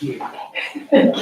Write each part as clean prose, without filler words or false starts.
you. Thank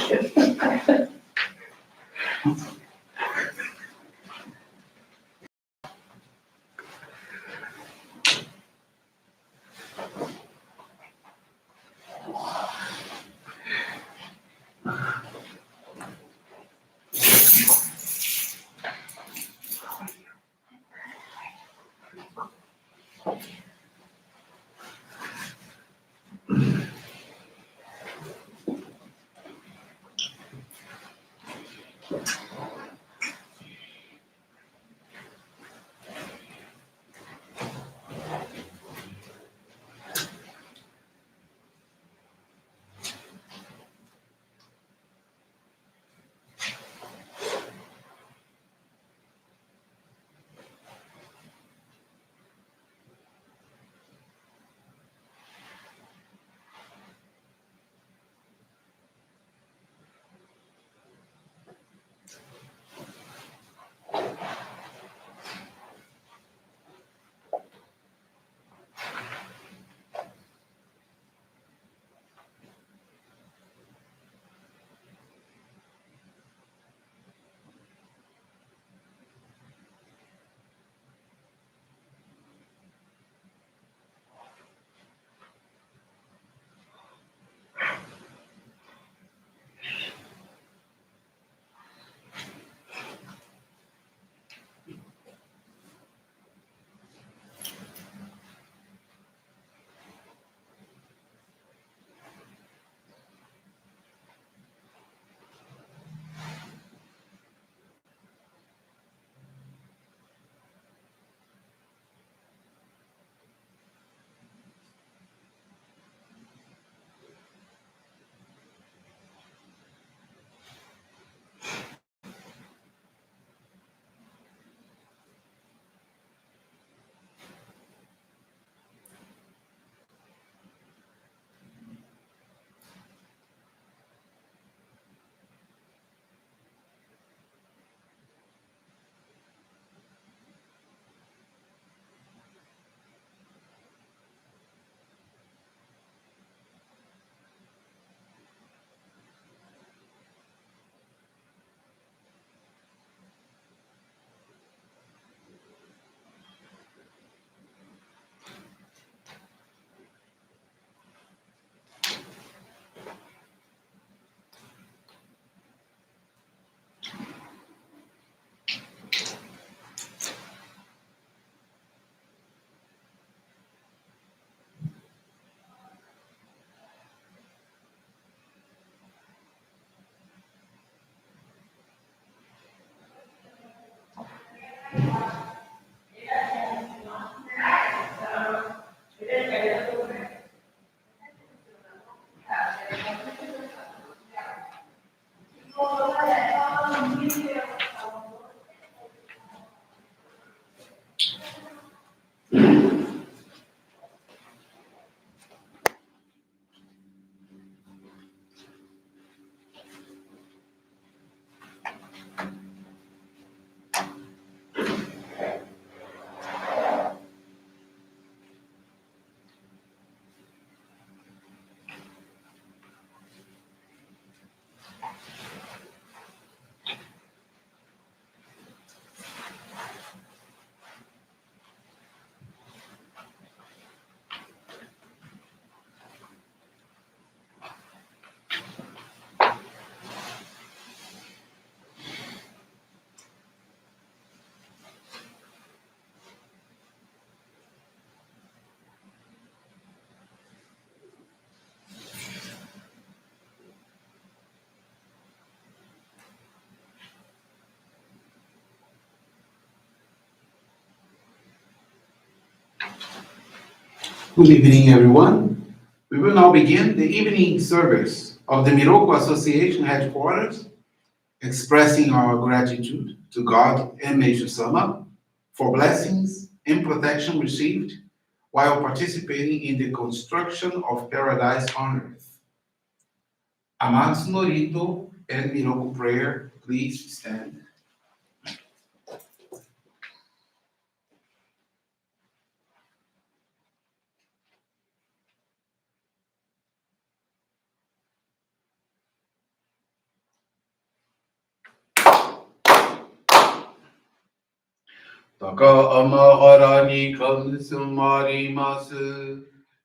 you. Good evening, everyone. We will now begin the evening service of the Miroku Association headquarters, expressing our gratitude to God and Meishu-sama for blessings and protection received while participating in the construction of paradise on earth. Amatsu-Norito and Miroku prayer, please stand. 高天原にかむすまります。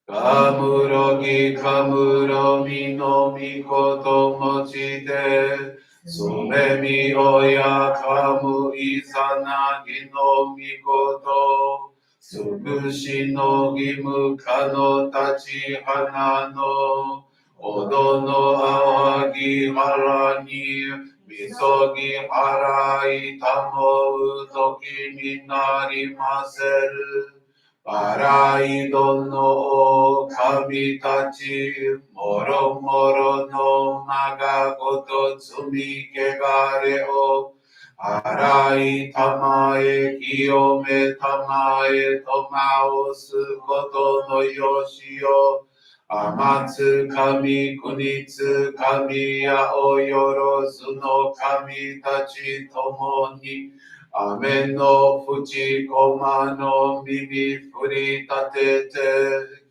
かむろぎかむろみのみこともちて、すめみおやかむいさなぎのみこと、つくしのぎむかのたち花の、おどのあわぎはらに、みそぎ払いたもうときになりませる。洗いどの神たち、もろもろのまがごと積み汚れを、洗いたまえ、清めたまえ、とまおすことのよしを、天津神、国津神やおよろずの神たちともに、雨の淵駒の耳振り立てて、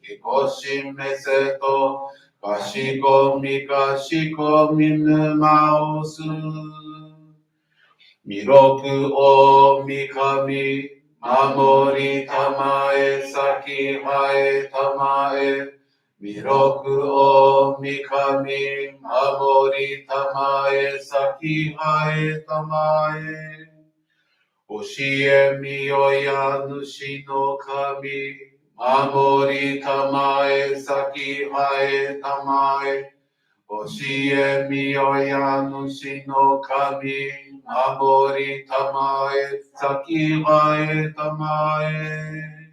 きこしめせと、かしこみかしこみ沼をす。弥勒を三神、守りたまえ、先はえたまえ。弥勒を三神、守りたまえ、先はえたまえ。教えみよや主の神、守りたまえ、先はえたまえ。教えみよや主の神、守りたまえ、先はえたまえ。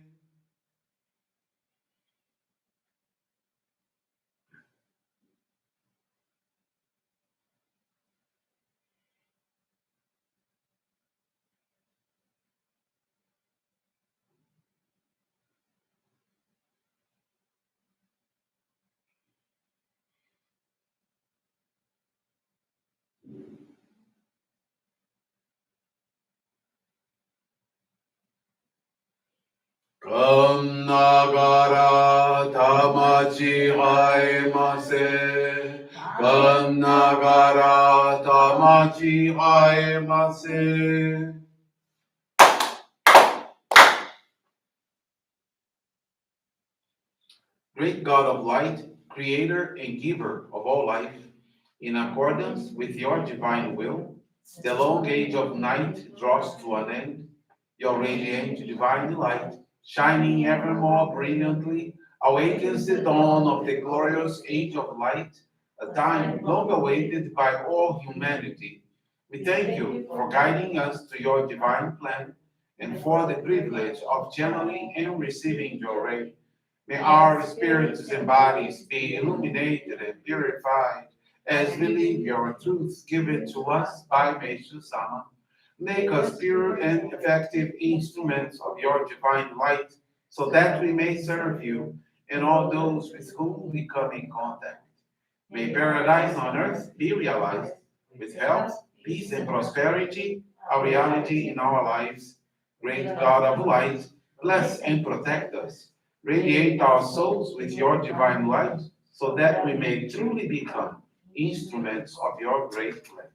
かんながらたまちはえませ。かんながらたまちはえませ。Great God of light, creator and giver of all life, in accordance with your divine will, the long age of night draws to an end. Your radiant divine light, shining ever more brilliantly, awakens the dawn of the glorious age of light, a time long awaited by all humanity. We thank you for guiding us to your divine plan and for the privilege of channeling and receiving your ray. May our spirits and bodies be illuminated and purified as we live your truths given to us by Meishu-sama. Make us pure and effective instruments of your divine light so that we may serve you and all those with whom we come in contact. May paradise on earth be realized with health, peace, and prosperity, a reality in our lives. Great God of light, bless and protect us. Radiate our souls with your divine light so that we may truly become instruments of your great plan.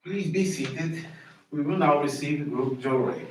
Please be seated. We will now receive group Johrei.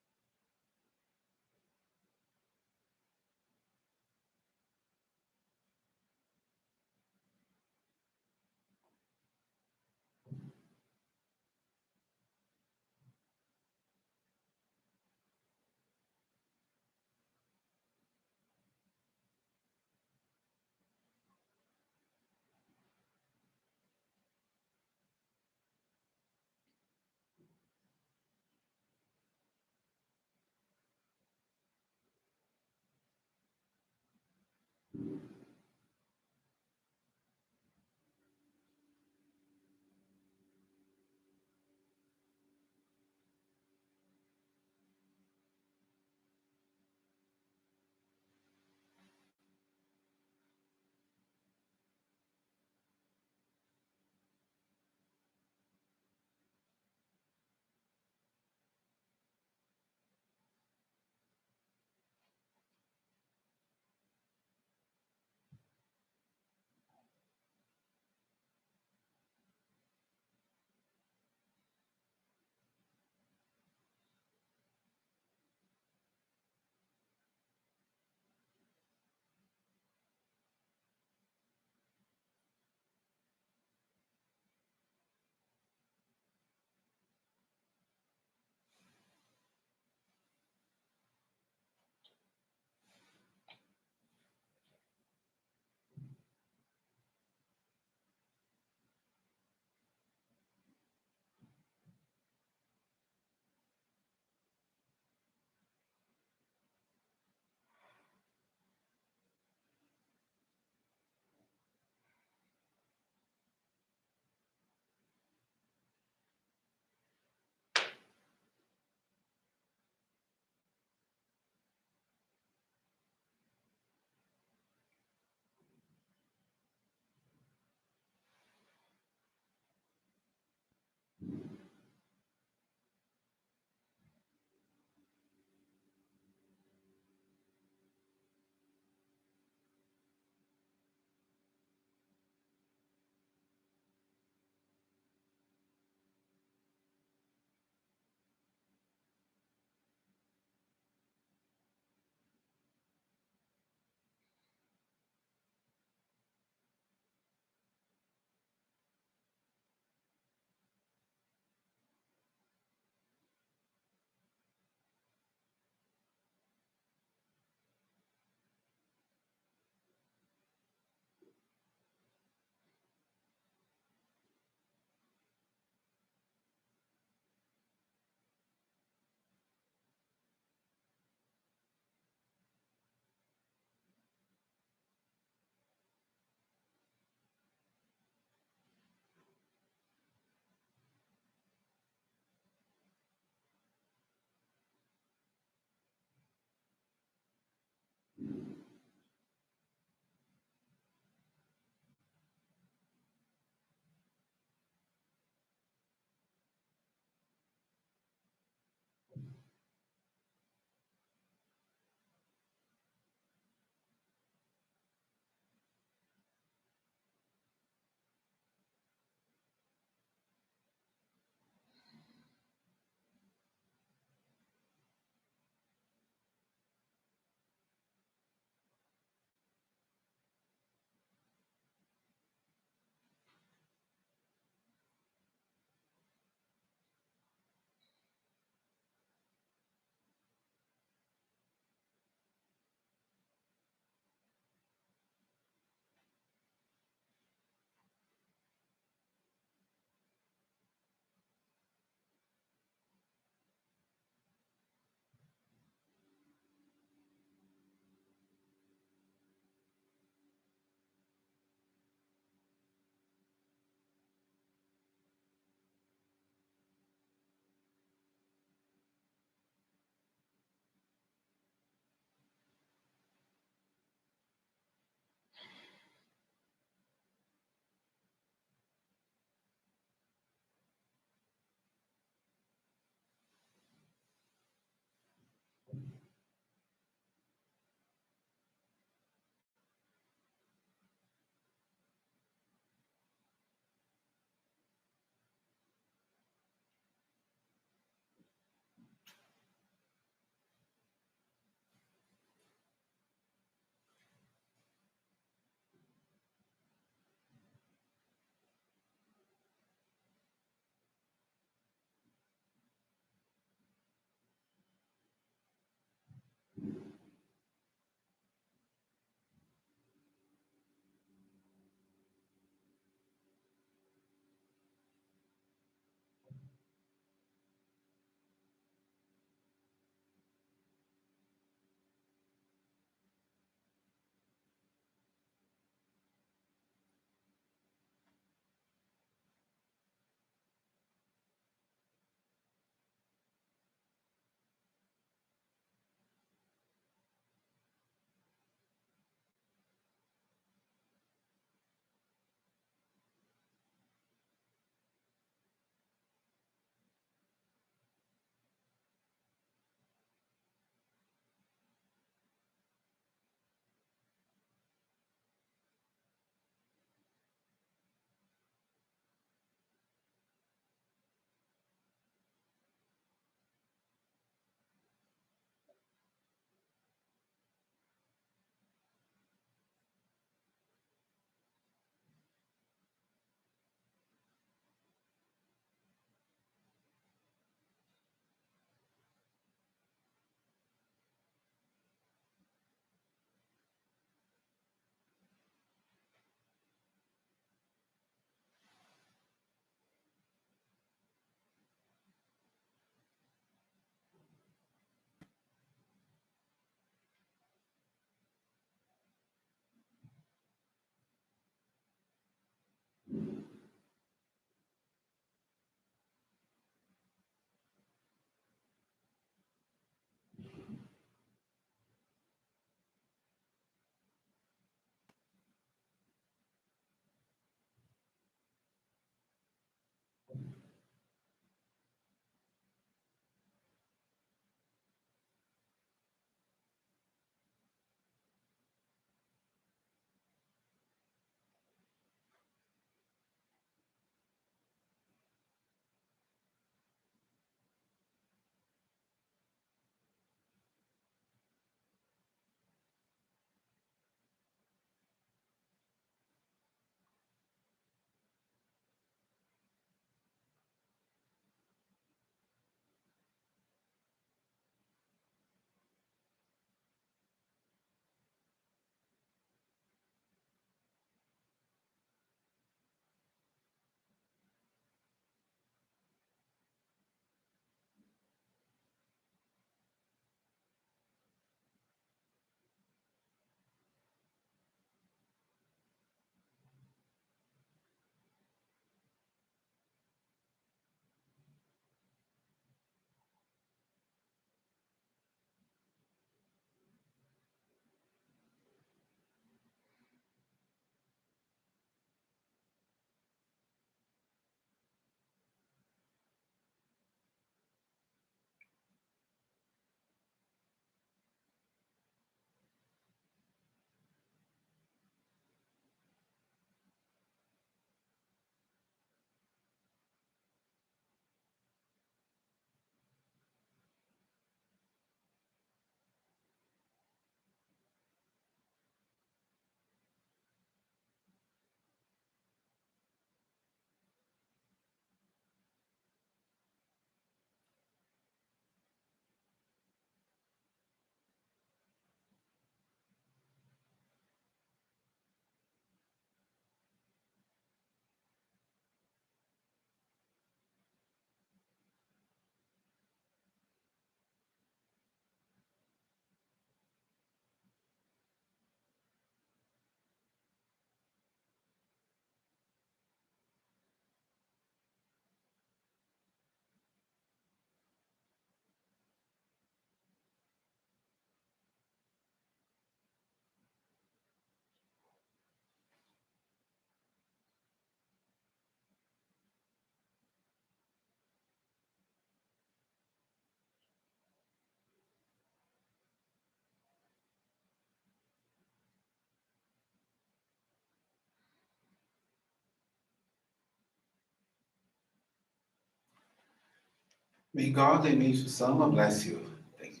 May God and Meishu-sama bless you. Thank you,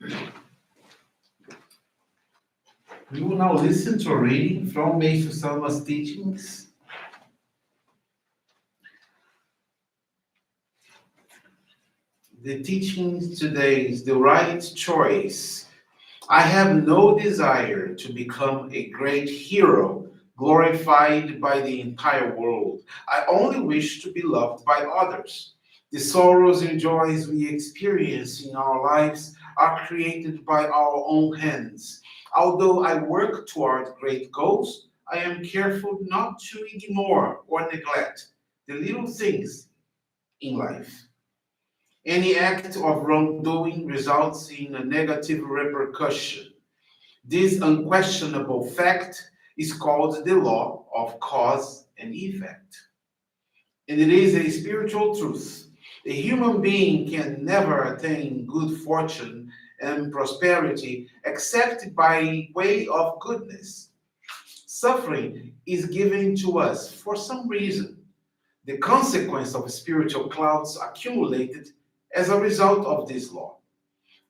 God. We will now listen to a reading from Meishu-sama's teachings. The teachings today is the right choice. I have no desire to become a great hero, glorified by the entire world. I only wish to be loved by others. The sorrows and joys we experience in our lives are created by our own hands. Although I work toward great goals, I am careful not to ignore or neglect the little things in life. Any act of wrongdoing results in a negative repercussion. This unquestionable fact is called the law of cause and effect. And it is a spiritual truth. A human being can never attain good fortune and prosperity except by way of goodness. Suffering is given to us for some reason, the consequence of spiritual clouds accumulated as a result of this law.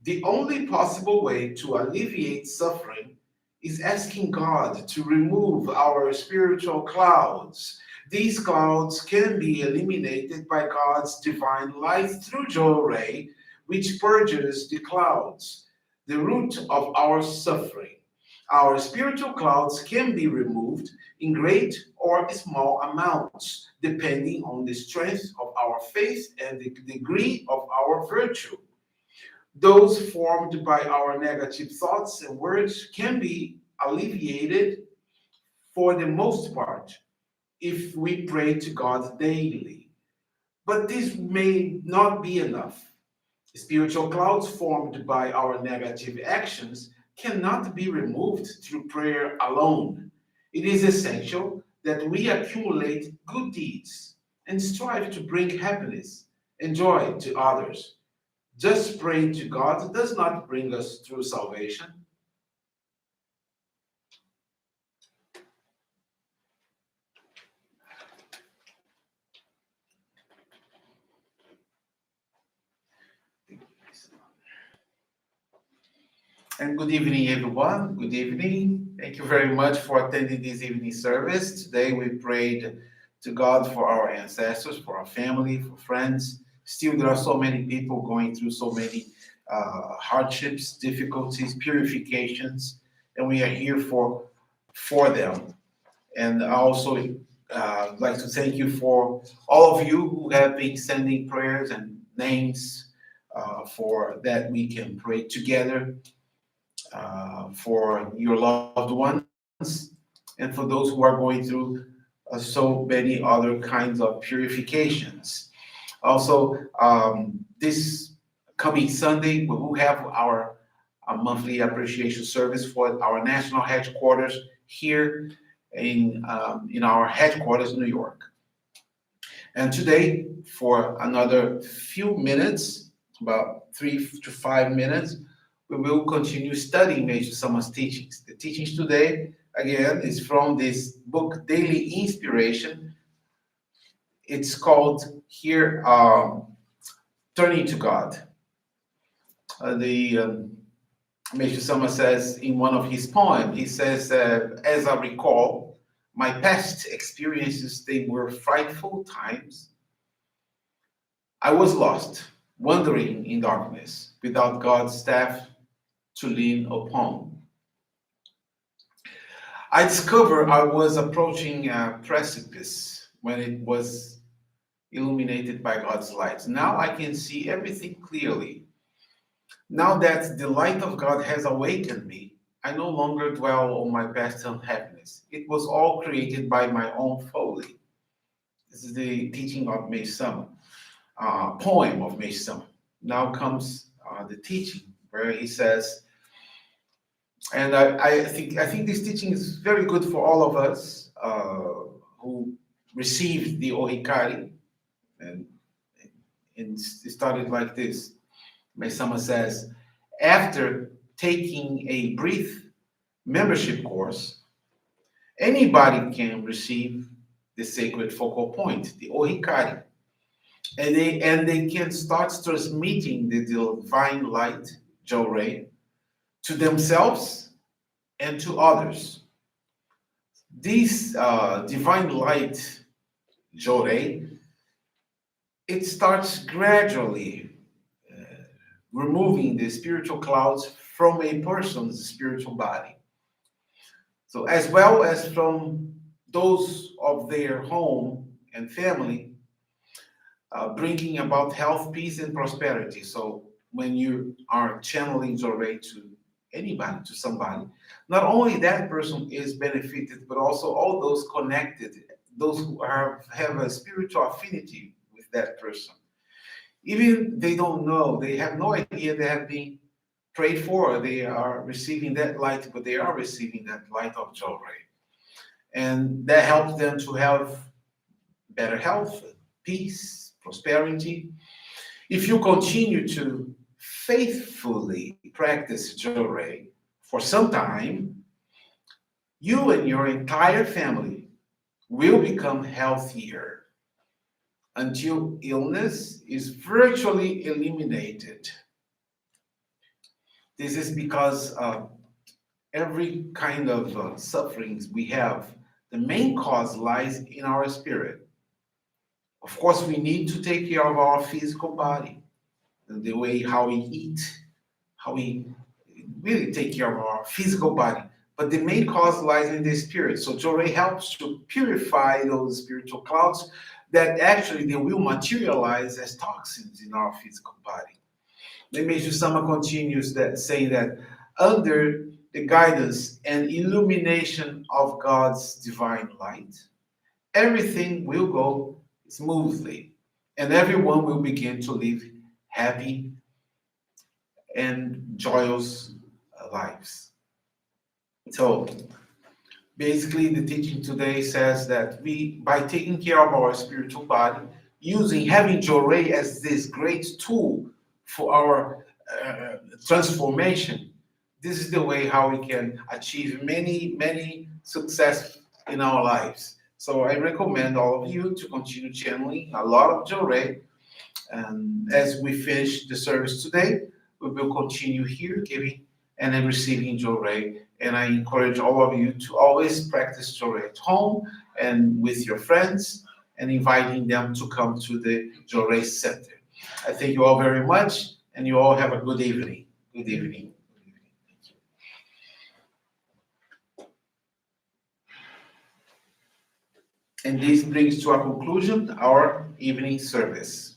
The only possible way to alleviate suffering is asking God to remove our spiritual clouds. These clouds can be eliminated by God's divine light through Johrei, which purges the clouds, the root of our suffering. Our spiritual clouds can be removed in great or small amounts, depending on the strength of our faith and the degree of our virtue. Those formed by our negative thoughts and words can be alleviated for the most part if we pray to God daily. But this may not be enough. Spiritual clouds formed by our negative actions cannot be removed through prayer alone. It is essential that we accumulate good deeds and strive to bring happiness and joy to others. Just praying to God does not bring us through salvation. And good evening, everyone. Good evening. Thank you very much for attending this evening service. Today we prayed to God for our ancestors, for our family, for friends. Still, there are so many people going through so many hardships, difficulties, purifications, and we are here for them. And I also like to thank you for all of you who have been sending prayers and names for that we can pray together for your loved ones and for those who are going through so many other kinds of purifications. Also, this coming Sunday, we will have our monthly appreciation service for our national headquarters here in our headquarters, New York. And today, for another few minutes, about 3 to 5 minutes, we will continue studying Meishu-sama's teachings. The teachings today, again, is from this book, Daily Inspiration. It's called here, Turning to God. The Meishu-sama says in one of his poems, he says, as I recall, my past experiences, they were frightful times. I was lost, wandering in darkness, without God's staff to lean upon. I discovered I was approaching a precipice when it was illuminated by God's light. Now I can see everything clearly. Now that the light of God has awakened me, I no longer dwell on my past unhappiness. It was all created by my own folly. This is the teaching of Meishu-sama, poem of Meishu-sama. Now comes the teaching where he says, and I think this teaching is very good for all of us who received the Ohikari, and it started like this. Meishu-sama says, after taking a brief membership course, anybody can receive the sacred focal point, the Ohikari. And they can start transmitting the divine light, Johrei, to themselves and to others. This divine light, Johrei, it starts gradually removing the spiritual clouds from a person's spiritual body. So, as well as from those of their home and family, bringing about health, peace, and prosperity. So, when you are channeling Zoray to anybody, to somebody, not only that person is benefited, but also all those connected, those who have a spiritual affinity with that person. Even they don't know, they have no idea they have been prayed for, they are receiving that light, but they are receiving that light of Johrei. And that helps them to have better health, peace, prosperity. If you continue to faithfully practice Johrei for some time, you and your entire family will become healthier until illness is virtually eliminated. This is because every kind of sufferings we have, the main cause lies in our spirit. Of course, we need to take care of our physical body, the way how we eat, how we really take care of our physical body. But the main cause lies in the spirit. So Johrei helps to purify those spiritual clouds that actually they will materialize as toxins in our physical body. The Meishu-sama continues that saying that under the guidance and illumination of God's divine light, everything will go smoothly and everyone will begin to live happy and joyous lives. So basically the teaching today says that we, by taking care of our spiritual body, having Johrei as this great tool for our transformation, this is the way how we can achieve many success in our lives. So I recommend all of you to continue channeling a lot of Johrei. And as we finish the service today, we will continue here giving and then receiving Johrei. And I encourage all of you to always practice Johrei at home and with your friends and inviting them to come to the Johrei Center. I thank you all very much, and you all have a good evening. Good evening. And this brings to a conclusion our evening service.